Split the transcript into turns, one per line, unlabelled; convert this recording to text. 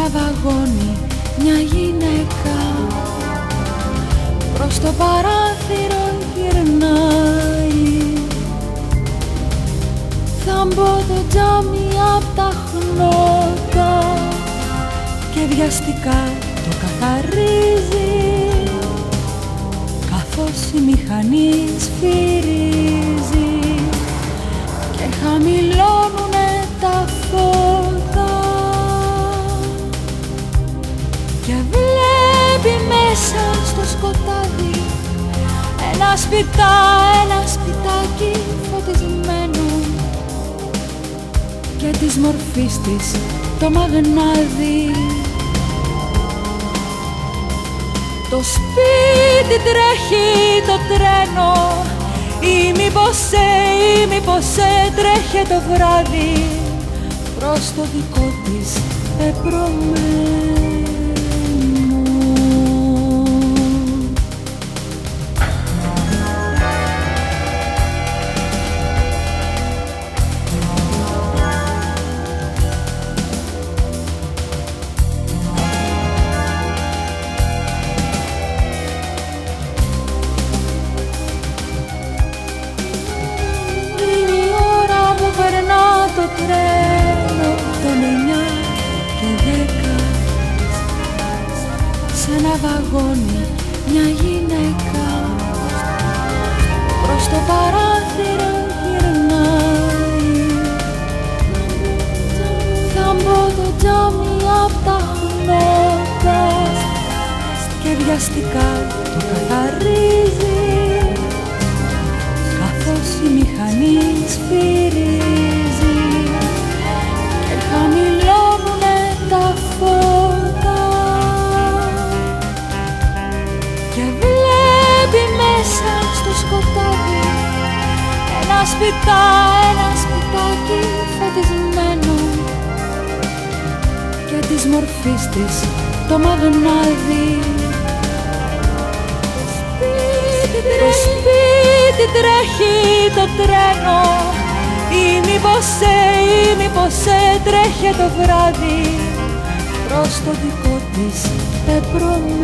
ένα βαγόνι μια γυναίκα προς το παράθυρο γυρνάει. Θα μπω το τζάμι απ' τα χνότα και βιαστικά το καθαρίζει, καθώς η μηχανή σφυρίζει και χαμηλώνουνε τα φώτα και βλέπει μέσα στο σκοτάδι ένα σπιτάκι φωτισμένο και της μορφής της το μαγνάδι. Το σπίτι τρέχει το τρένο ή μήπως τρέχει το βράδυ προς το δικό της πεπρωμένο. Το τρένο των 9 και 10 σε ένα βαγόνι μια γυναίκα προς το παράθυρο γυρνάει. Θα μπω το τζάμι απ' τα χνότα και βιαστικά το καθαρίζει, καθώς η μηχανή σφυρίζει και χαμηλώνουνε τα φώτα και βλέπει μέσα στο σκοτάδι ένα σπιτάκι φωτισμένο και της μορφής της το μαγνάδι. Το σπίτι τρέχει το τρένο ή μήπως τρέχει το βράδυ προς το δικό της πεπρωμένο.